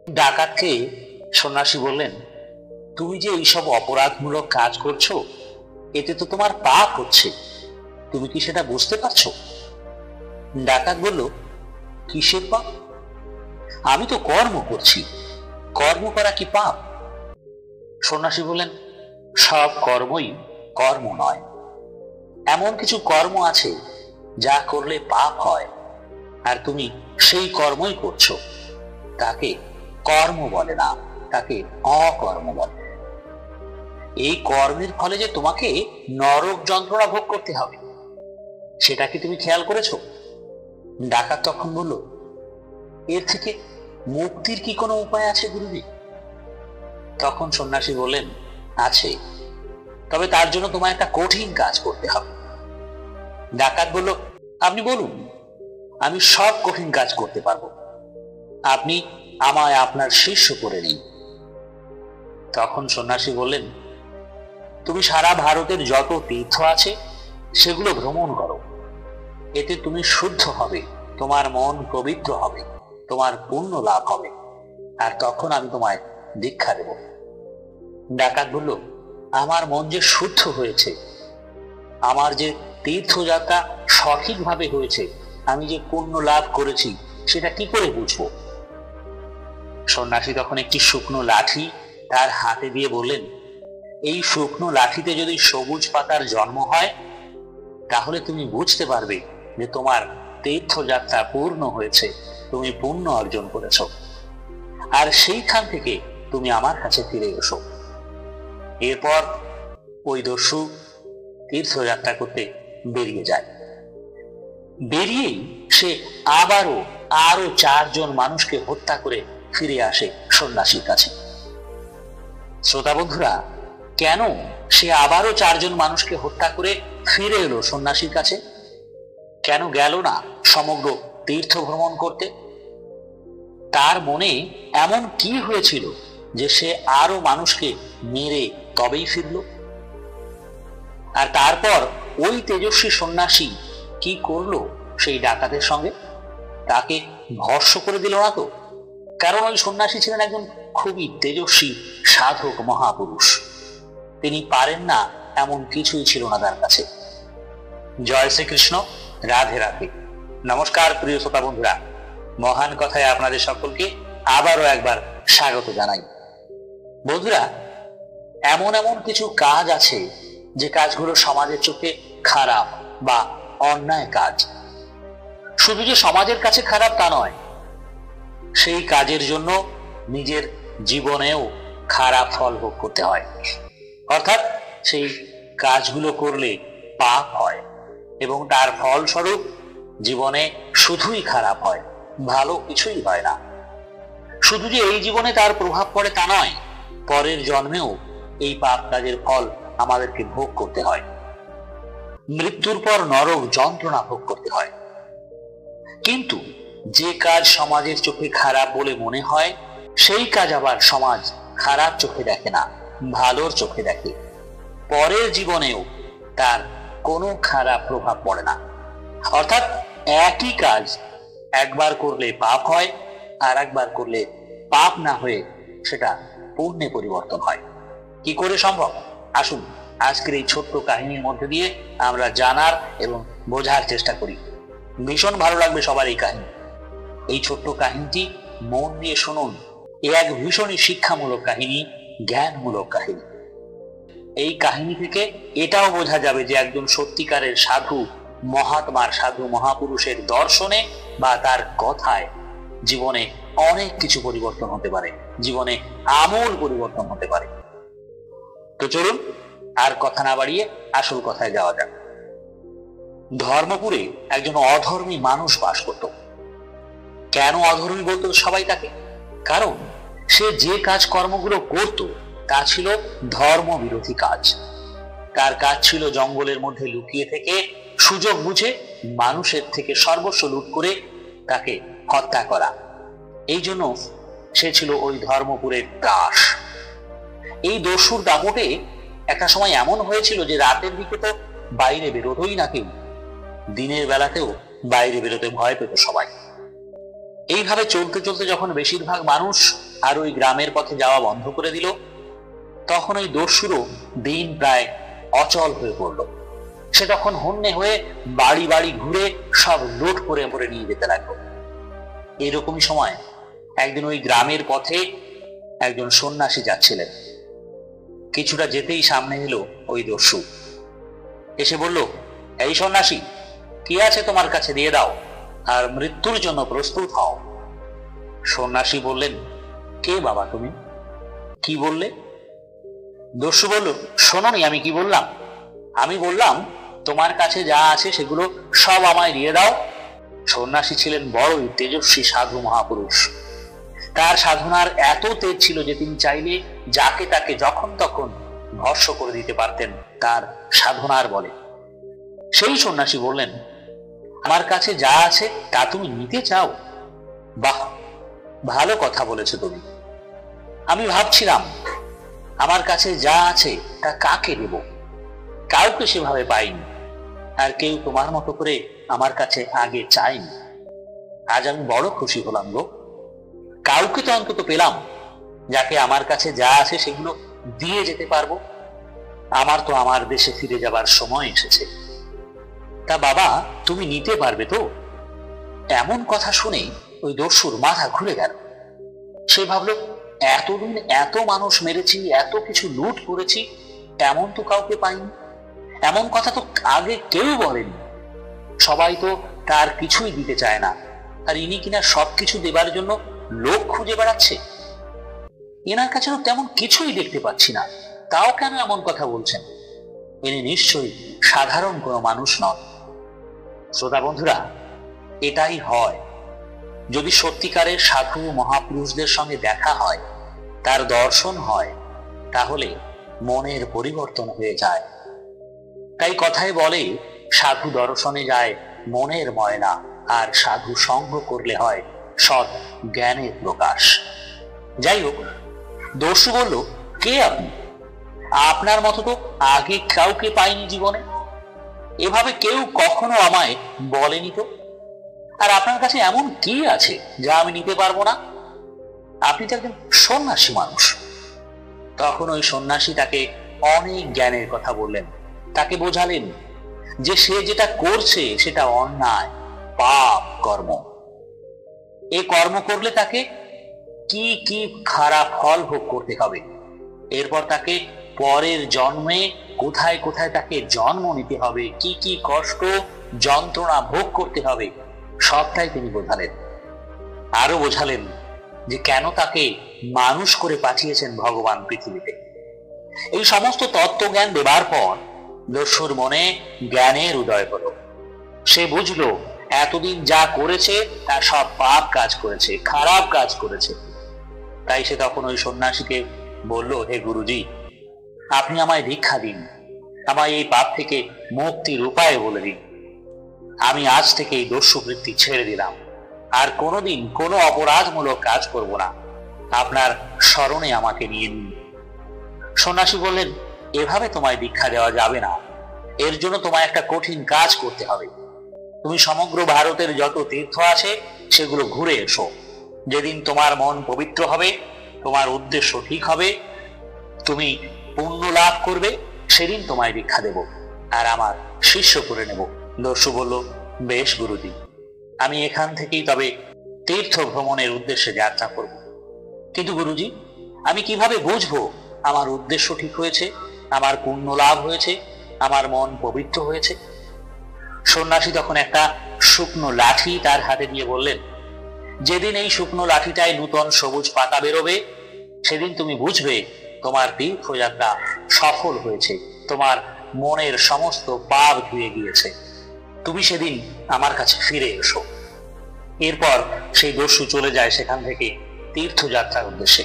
ডাকাতকে সন্ন্যাসী বললেন, তুমি যে এইসব অপরাধমূলক কাজ করছো, এতে তো তোমার পাপ হচ্ছে, তুমি কি সেটা বুঝতে পারছো? ডাকাত বলল, কিসের পাপ? আমি তো কর্ম করছি, কর্ম করা কি পাপ? সন্ন্যাসী বললেন, সব কর্মই কর্ম নয়। এমন কিছু কর্ম আছে যা করলে পাপ হয়, আর তুমি সেই কর্মই করছো। তাকে কর্ম বলে না, তাকে অকর্ম বলে। এই কর্মের ফলে যে তোমাকে নরক যন্ত্রণা ভোগ করতে হবে, সেটা কি তুমি খেয়াল করেছো? ডাকাত তখন বলল, এর থেকে মুক্তির কি কোনো উপায় আছে গুরুজি? তখন সন্ন্যাসী বললেন, আছে, তবে তার জন্য তোমার একটা কঠিন কাজ করতে হবে। ডাকাত বলল, আপনি বলুন, আমি সব কঠিন কাজ করতে পারবো, আপনি আমায় আপনার শিষ্য করে নিন। তখন সন্ন্যাসী বললেন, তুমি সারা ভারতের যত তীর্থ আছে সেগুলো ভ্রমণ করো, এতে তুমি শুদ্ধ হবে, তোমার মন পবিত্র হবে, তোমার পুণ্য লাভ হবে, আর তখন আমি তোমায় দীক্ষা দেব। ডাকাত বলল, আমার মন যে শুদ্ধ হয়েছে, আমার যে তীর্থযাত্রা সঠিকভাবে হয়েছে, আমি যে পুণ্য লাভ করেছি, সেটা কি করে বুঝবো? সন্ন্যাসী তখন একটি শুকনো লাঠি তার হাতে দিয়ে বললেন, এই শুকনো লাঠিতে যদি সবুজ পাতার জন্ম হয়, তাহলে তুমি বুঝতে পারবে যে তোমার তীর্থযাত্রা পূর্ণ হয়েছে, তুমি পুণ্য অর্জন করেছ, আর সেইখান থেকে তুমি আমার কাছে ফিরে এসো। এরপর ওই দস্যু তীর্থযাত্রা করতে বেরিয়ে যায়। বেরিয়েই সে আরো 4 জন মানুষকে হত্যা করে ফিরে আসে সন্ন্যাসীর কাছে। শ্রোতা বন্ধুরা, কেন সে আবারও 4 জন মানুষকে হত্যা করে ফিরে এলো সন্ন্যাসীর কাছে? কেন গেল না সমগ্র তীর্থ ভ্রমণ করতে? তার মনে এমন কি হয়েছিল যে সে আরো মানুষকে মেরে তবেই ফিরল? আর তারপর ওই তেজস্বী সন্ন্যাসী কি করলো সেই ডাকাতের সঙ্গে? তাকে ভস্ম করে দিল না তো? কারণ ওই সন্ন্যাসী ছিলেন একজন খুবই তেজস্বী সাধক মহাপুরুষ। তিনি পারেন না এমন কিছুই ছিল না তার কাছে। জয় শ্রীকৃষ্ণ, রাধে রাধে। নমস্কার প্রিয় শ্রোতা বন্ধুরা, মহান কথায় আপনাদের সকলকে আবারও একবার স্বাগত জানাই। বন্ধুরা, এমন কিছু কাজ আছে যে কাজগুলো সমাজের চোখে খারাপ বা অন্যায় কাজ। শুধু যে সমাজের কাছে খারাপ তা নয়, সেই কাজের জন্য নিজের জীবনেও খারাপ ফল ভোগ করতে হয়। অর্থাৎ সেই কাজগুলো করলে পাপ হয় এবং তার ফলস্বরূপ জীবনে শুধুই খারাপ হয়, ভালো কিছুই হয় না। শুধু যে এই জীবনে তার প্রভাব পড়ে তা নয়, পরের জন্মেও এই পাপ কাজের ফল আমাদেরকে ভোগ করতে হয়। মৃত্যুর পর নরক যন্ত্রণা ভোগ করতে হয়। কিন্তু যে কাজ সমাজের চোখে খারাপ বলে মনে হয়, সেই কাজ আবার সমাজ খারাপ চোখে দেখে না, ভালোর চোখে দেখে। পরের জীবনেও তার কোনো খারাপ প্রভাব পড়ে না। অর্থাৎ একই কাজ একবার করলে পাপ হয়, আর একবার করলে পাপ না হয়ে সেটা পুণ্যে পরিবর্তন হয়। কি করে সম্ভব? আসুন আজকের এই ছোট্ট কাহিনীর মধ্যে দিয়ে আমরা জানার এবং বোঝার চেষ্টা করি। ভীষণ ভালো লাগবে সবার এই কাহিনী। এই ছোট্ট কাহিনীটি মন দিয়ে শুনুন। এক ভীষণই শিক্ষামূলক কাহিনী, জ্ঞানমূলক কাহিনী। এই কাহিনী থেকে এটাও বোঝা যাবে যে একজন সত্যিকারের সাধু মহাত্মার, সাধু মহাপুরুষের দর্শনে বা তার কথায় জীবনে অনেক কিছু পরিবর্তন হতে পারে, জীবনে আমূল পরিবর্তন হতে পারে। তো চলুন আর কথা না বাড়িয়ে আসল কথায় যাওয়া যাক। ধর্মপুরে একজন অধর্মী মানুষ বাস করত। কেন অধর্মী বলতো সবাই তাকে? কারণ সে যে কাজ কর্মগুলো করত তা ছিল ধর্ম বিরোধী কাজ। তার কাজ ছিল জঙ্গলের মধ্যে লুকিয়ে থেকে সুযোগ বুঝে মানুষের থেকে সর্বস্ব লুট করে তাকে হত্যা করা। এই জন্য সে ছিল ওই ধর্মপুরের দাস। এই দস্যুর দাপটে একটা সময় এমন হয়েছিল যে রাতের দিকে তো বাইরে বেরোতই না কেউ, দিনের বেলাতেও বাইরে বেরোতে ভয় পেত সবাই। এইভাবে চলতে চলতে যখন বেশিরভাগ মানুষ আর ওই গ্রামের পথে যাওয়া বন্ধ করে দিল, তখন ওই দস্যুরও দিন প্রায় অচল হয়ে পড়ল। সে তখন হন্যে হয়ে বাড়ি বাড়ি ঘুরে সব লুট করে পরে নিয়ে যেতে লাগলো। এরকমই সময় একদিন ওই গ্রামের পথে একজন সন্ন্যাসী যাচ্ছিলেন। কিছুটা যেতেই সামনে এলো ওই দস্যু। এসে বলল, এই সন্ন্যাসী, কি আছে তোমার কাছে দিয়ে দাও, আর মৃত্যুর জন্য প্রস্তুত হও। সন্ন্যাসী বললেন, কে বাবা তুমি, কি বললে? দস্যু বলল, শোনোনি আমি কি বললাম? আমি বললাম তোমার কাছে যা আছে সেগুলো সব আমায় দিয়ে দাও। সন্ন্যাসী ছিলেন বড়ই তেজস্বী সাধু মহাপুরুষ। তার সাধনার এত তেজ ছিল যে তিনি চাইলে যাকে তাকে যখন তখন ভস্ম করে দিতে পারতেন তার সাধনার বলে। সেই সন্ন্যাসী বললেন, আমার কাছে যা আছে তা তুমি নিতে চাও? বাহ, ভালো কথা বলেছো তুমি। আমি ভাবছিলাম আমার কাছে যা আছে তা কাকে দেব, কাউকে সেভাবে পাইনি, আর কেউ তোমার মতো করে আমার কাছে আগে চাইনি। আজ আমি বড় খুশি হলাম গো, কাউকে তো অন্তত পেলাম যাকে আমার কাছে যা আছে সেগুলো দিয়ে যেতে পারবো। আমার তো আমার দেশে ফিরে যাবার সময় এসেছে। তা বাবা, তুমি নিতে পারবে তো? এমন কথা শুনে ওই দস্যুর মাথা ঘুরে গেল। সে ভাবলো, এতদিন এত মানুষ মেরেছি, এত কিছু লুট করেছি, এমন তো কাউকে পাইনি, এমন কথা তো আগে কেউ বলেনি। সবাই তো তার কিছুই দিতে চায় না, আর ইনি কিনা সবকিছু দেবার জন্য লোক খুঁজে বেড়াচ্ছে। এনার কাছে তেমন কিছুই দেখতে পাচ্ছি না, তাও কেন এমন কথা বলছেন? ইনি নিশ্চয়ই সাধারণ কোনো মানুষ নন। শ্রোতা বন্ধুরা, এটাই হয়, যদি সত্যিকারের সাধু মহাপুরুষদের সঙ্গে দেখা হয়, তার দর্শন হয়, তাহলে মনের পরিবর্তন হয়ে যায়। তাই কথায় বলে, সাধু দর্শনে যায় মনের ময়না, আর সাধু সঙ্গ করলে হয় সৎ জ্ঞানের প্রকাশ। যাই হোক, দস্যু বলল, কে আপনি? আপনার মতো তো আগে কাউকে পাইনি জীবনে, এভাবে কেউ কখনো আমায় বলেনি তো। আর আপনার কাছে এমন কি আছে যা আমি নিতে পারবো না? আপনি তো একজন সন্ন্যাসী মানুষ। তখন ওই সন্ন্যাসী তাকে অনেক জ্ঞানের কথা বললেন, তাকে বোঝালেন যে সে যেটা করছে সেটা অন্যায়, পাপ কর্ম। এ কর্ম করলে তাকে কি কি খারাপ ফল ভোগ করতে হবে, এরপর তাকে পরের জন্মে কোথায় কোথায় তাকে জন্ম নিতে হবে, কি কি কষ্ট যন্ত্রণা ভোগ করতে হবে, সবটাই তিনি বোঝালেন। আরো বোঝালেন যে কেন তাকে মানুষ করে পাঠিয়েছেন ভগবান পৃথিবীতে। এই সমস্ত তত্ত্বজ্ঞান দেবার পর দস্যুর মনে জ্ঞানের উদয় হলো। সে বুঝলো এতদিন যা করেছে তা সব পাপ কাজ করেছে, খারাপ কাজ করেছে। তাই সে তখন ওই সন্ন্যাসীকে বলল, হে গুরুজি, আপনি আমায় দীক্ষা দিন, আমায় এই পাপ থেকে মুক্তির উপায় বলে দিন। আমি আজ থেকে এই দস্যু বৃত্তি ছেড়ে দিলাম, আর কোনোদিন কোনো অপরাধমূলক কাজ করব না। আপনার স্মরণে আমাকে নিয়ে নিন। সন্ন্যাসী বললেন, এভাবে তোমায় দীক্ষা দেওয়া যাবে না, এর জন্য তোমায় একটা কঠিন কাজ করতে হবে। তুমি সমগ্র ভারতের যত তীর্থ আছে সেগুলো ঘুরে এসো। যেদিন তোমার মন পবিত্র হবে, তোমার উদ্দেশ্য ঠিক হবে, তুমি পুণ্য লাভ করবে, সেদিন তোমায় দীক্ষা দেব, আর আমার শিষ্য করে নেব। দস্যু বলল, বেশ গুরুজি, আমি এখান থেকেই তবে তীর্থ ভ্রমণের উদ্দেশ্যে যাত্রা করব। কিন্তু গুরুজি, আমি কিভাবে বুঝবো আমার উদ্দেশ্য ঠিক হয়েছে, আমার পুণ্য লাভ হয়েছে, আমার মন পবিত্র হয়েছে? সন্ন্যাসী তখন একটা শুকনো লাঠি তার হাতে দিয়ে বললেন, যেদিন এই শুকনো লাঠিটায় নূতন সবুজ পাতা বেরোবে, সেদিন তুমি বুঝবে তোমার তীর্থযাত্রা সফল হয়েছে, তোমার মনের সমস্ত পাপ ধুয়ে গিয়েছে। তুমি সেদিন আমার কাছে ফিরে এসো। এরপর সেই দস্যু চলে যায় সেখান থেকে তীর্থযাত্রার উদ্দেশ্যে।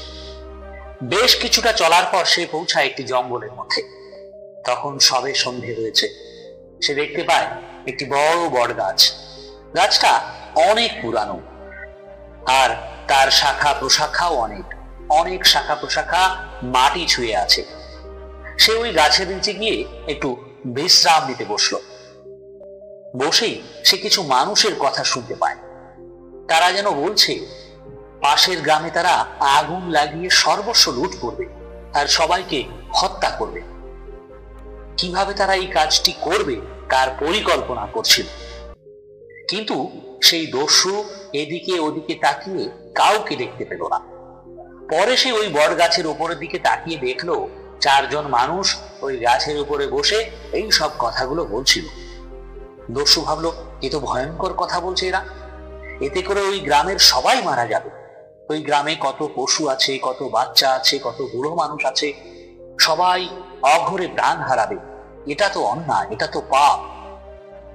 বেশ কিছুটা চলার পর সে পৌঁছায় একটি জঙ্গলের মধ্যে। তখন সবে সন্ধে হয়েছে। সে দেখতে পায় একটি বড় বট গাছ। গাছটা অনেক পুরানো, আর তার শাখা প্রশাখাও অনেক অনেক শাখা প্রশাখা মাটি ছুঁয়ে আছে। সে ওই গাছের নিচে গিয়ে একটু বিশ্রাম নিতে বসলো। বসেই সে কিছু মানুষের কথা শুনতে পায়। তারা যেন বলছে, পাশের গ্রামে তারা আগুন লাগিয়ে সর্বস্ব লুট করবে আর সবাইকে হত্যা করবে। কিভাবে তারা এই কাজটি করবে তার পরিকল্পনা করছিল। কিন্তু সেই দস্যু এদিকে ওদিকে তাকিয়ে কাউকে দেখতে পেল না। পরে সে ওই বট গাছের উপরের দিকে তাকিয়ে দেখলো 4 জন মানুষ ওই গাছের উপরে বসে এই সব কথাগুলো বলছিল। দস্যু ভাবলো, এ তো ভয়ঙ্কর কথা বলছে এরা, এতে করে ওই গ্রামের সবাই মারা যাবে। ওই গ্রামে কত পশু আছে, কত বাচ্চা আছে, কত বুড়ো মানুষ আছে, সবাই অঘরে প্রাণ হারাবে। এটা তো অন্যায়, এটা তো পাপ।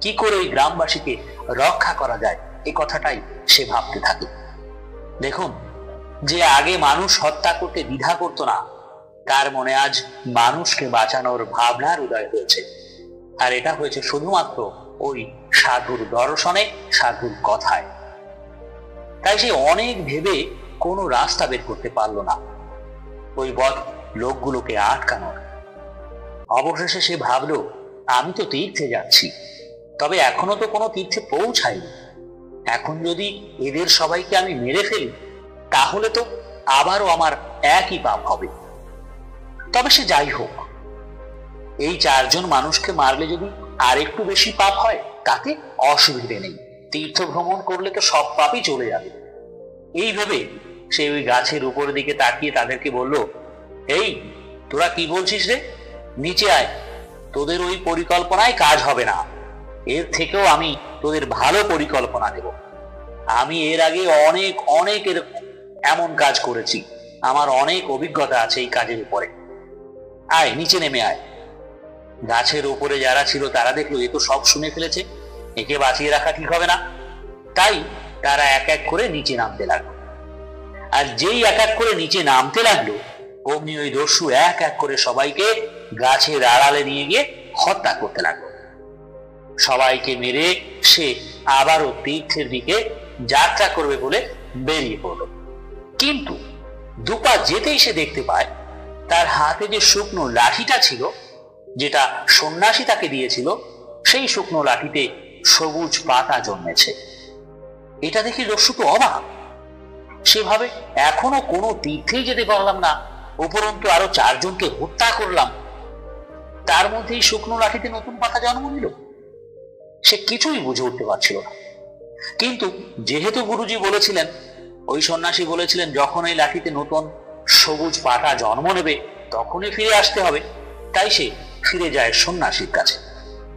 কি করে ওই গ্রামবাসীকে রক্ষা করা যায় এ কথাটাই সে ভাবতে থাকে। দেখুন, যে আগে মানুষ হত্যা করতে দ্বিধা করত না, তার মনে আজ মানুষকে বাঁচানোর ভাবনার উদয় হয়েছে। আর এটা হয়েছে শুধুমাত্র ওই সাধুর দর্শনে, সাধুর কথায়। তাই সে অনেক ভেবে কোনো রাস্তা বের করতে পারল না ওই বদ লোকগুলোকে আটকানোর। অবশেষে সে ভাবলো, আমি তো তীর্থে যাচ্ছি, তবে এখনো তো কোনো তীর্থে পৌঁছাইনি। এখন যদি এদের সবাইকে আমি মেরে ফেলি তাহলে তো আবারও আমার একই পাপ হবে। তবে সে যাই হোক, এই 4 জন মানুষকে মারলে যদি আর একটু বেশি পাপ হয় তাতে অসুবিধে নেই, তীর্থ ভ্রমণ করলে তো সব পাপই চলে যাবে। এইভাবে সে ওই গাছের উপরের দিকে তাকিয়ে তাদেরকে বলল, এই তোরা কি বলছিস রে, নিচে আয়, তোদের ওই পরিকল্পনায় কাজ হবে না। এর থেকেও আমি তোদের ভালো পরিকল্পনা দেব। আমি এর আগে অনেক অনেক এমন কাজ করেছি, আমার অনেক অভিজ্ঞতা আছে এই কাজের উপরে। আয়, নিচে নেমে আয়। গাছের উপরে যারা ছিল তারা দেখলো এ তো সব শুনে ফেলেছে, একে বাঁচিয়ে রাখা ঠিক হবে না। তাই তারা এক এক করে নিচে নামতে লাগলো। আর যেই এক এক করে নিচে নামতে লাগলো, অমনি ওই দস্যু এক এক করে সবাইকে গাছের আড়ালে নিয়ে গিয়ে হত্যা করতে লাগলো। সবাইকে মেরে সে আবারও তীর্থের দিকে যাত্রা করবে বলে বেরিয়ে পড়লো। কিন্তু দুপা যেতেই সে দেখতে পায় তার হাতে যে শুকনো লাঠিটা ছিল, যেটা সন্ন্যাসী তাকে দিয়েছিল, সেই শুকনো লাঠিতে সবুজ পাতা জন্মেছে। এটা দেখে দস্যু তো অবাক। সেভাবে এখনো কোনো তীর্থেই যেতে পারলাম না, উপরন্তু আরো 4 জনকে হত্যা করলাম, তার মধ্যেই শুকনো লাঠিতে নতুন পাতা জন্ম নিল। সে কিছুই বুঝে উঠতে পারছিল না। কিন্তু যেহেতু গুরুজি বলেছিলেন, ওই সন্ন্যাসী বলেছিলেন, যখন এই লাঠিতে নতুন সবুজ পাতা জন্ম নেবে তখনই ফিরে আসতে হবে, তাই সে ফিরে যায় সন্ন্যাসীর কাছে।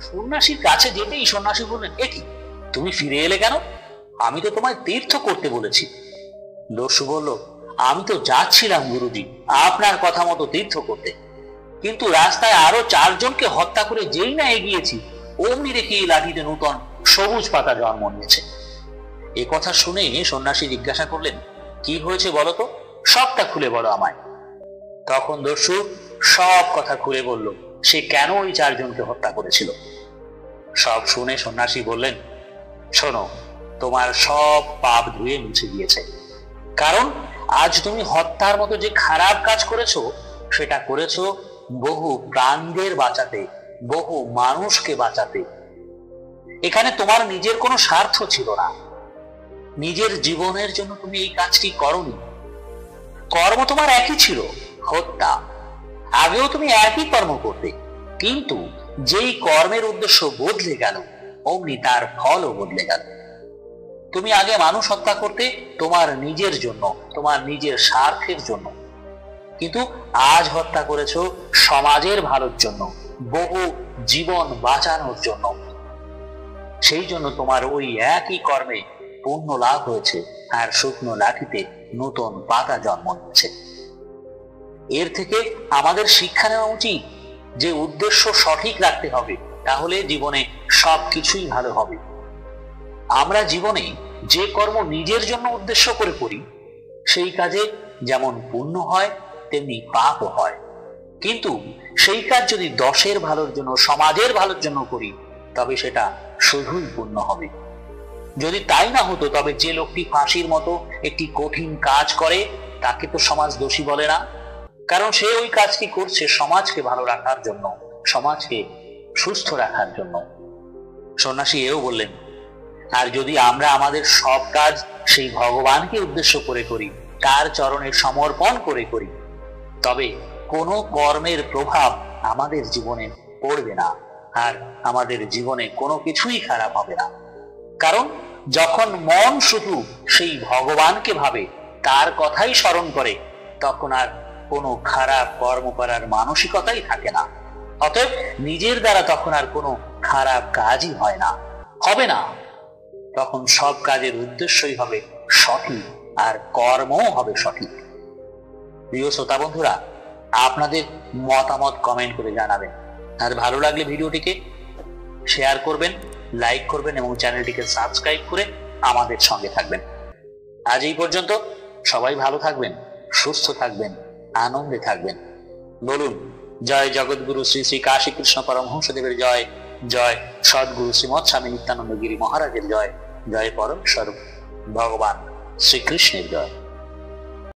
সন্ন্যাসীর কাছে যেতেই সন্ন্যাসী বললেন, এ কি, তুমি ফিরে এলে কেন? আমি তো তোমায় তীর্থ করতে বলেছি। দস্যু বলল, আমি তো যাচ্ছিলাম গুরুজি আপনার কথা মতো তীর্থ করতে, কিন্তু রাস্তায় আরো 4 জনকে হত্যা করে যেই না এগিয়েছি, অমনি দেখি এই লাঠিতে নতুন সবুজ পাতা জন্ম নিয়েছে। এ কথা শুনে সন্ন্যাসী জিজ্ঞাসা করলেন, কি হয়েছে বলো তো, সবটা খুলে বলো আমায়। তখন দস্যু সব কথা খুলে বলল, সে কেন ওই 4 জনকে হত্যা করেছিল। সব শুনে সন্ন্যাসী বললেন, শোনো, তোমার সব পাপ ধুয়ে মুছে গিয়েছে, কারণ আজ তুমি হত্যার মতো যে খারাপ কাজ করেছো সেটা করেছো বহু প্রাণদের বাঁচাতে, বহু মানুষকে বাঁচাতে। এখানে তোমার নিজের কোনো স্বার্থ ছিল না, নিজের জীবনের জন্য তুমি এই কাজটি করনি। কর্ম তোমার একই ছিল, হত্যা। আগেও তুমি একই কর্ম করতে, কিন্তু যেই কর্মের উদ্দেশ্য বদলে গেল অমনি তার ফলও বদলে গেল। তুমি আগে মানুষ হত্যা করতে তোমার নিজের জন্য, তোমার নিজের স্বার্থের জন্য, কিন্তু আজ হত্যা করেছো সমাজের ভালোর জন্য, বহু জীবন বাঁচানোর জন্য। সেই জন্য তোমার ওই একই কর্মে পুণ্য লাভ হয়েছে আর শুকনো লাঠিতে নতুন পাতা জন্ম নিচ্ছে। এর থেকে আমাদের শিক্ষা নেওয়া উচিত যে উদ্দেশ্য সঠিক রাখতে হবে, তাহলে জীবনে সবকিছুই ভালো হবে। আমরা জীবনে যে কর্ম নিজের জন্য উদ্দেশ্য করে করি সেই কাজে যেমন পুণ্য হয় তেমনি পাপও হয়, কিন্তু সেই কাজ যদি 10-এর ভালোর জন্য, সমাজের ভালোর জন্য করি তবে সেটা শুধুই পুণ্য হবে। যদি তাই না হতো তবে যে লোকটি ফাঁসির মতো একটি কঠিন কাজ করে তাকে তো সমাজ দোষী বলে না, কারণ সে ওই কাজটি করছে সমাজকে ভালো রাখার জন্য, সমাজকে সুস্থ রাখার জন্য। সন্ন্যাসী এও বললেন, আর যদি আমরা আমাদের সব কাজ সেই ভগবানকে উদ্দেশ্য করে করি, তার চরণে সমর্পণ করে করি, তবে কোনো কর্মের প্রভাব আমাদের জীবনে পড়বে না, আর আমাদের জীবনে কোনো কিছুই খারাপ হবে না। কারণ যখন মন শুধু সেই ভগবানকে ভাবে, তার কথাই স্মরণ করে, তখন আর কোনো খারাপ কর্ম করার মানসিকতাই থাকে না। অতএব নিজের দ্বারা তখন আর কোনো খারাপ কাজই হয় না, হবে না। তখন সব কাজের উদ্দেশ্যই হবে সঠিক, আর কর্মও হবে সঠিক। প্রিয় শ্রোতা বন্ধুরা, আপনাদের মতামত কমেন্ট করে জানাবেন, আর ভালো লাগলে ভিডিওটিকে শেয়ার করবেন, লাইক করবেন এবং চ্যানেলটিকে সাবস্ক্রাইব করে আমাদের সঙ্গে থাকবেন। আজ এই পর্যন্ত। সবাই ভালো থাকবেন, সুস্থ থাকবেন, আনন্দে থাকবেন। বলুন জয় জগৎগুরু শ্রী শ্রী কাশী কৃষ্ণ পরমহংসদেবের জয়, জয় সদ্গুরু শ্রীমৎ স্বামী নিত্যানন্দ গিরি মহারাজের জয়, জয় পরমেশ্বর ভগবান শ্রীকৃষ্ণের জয়।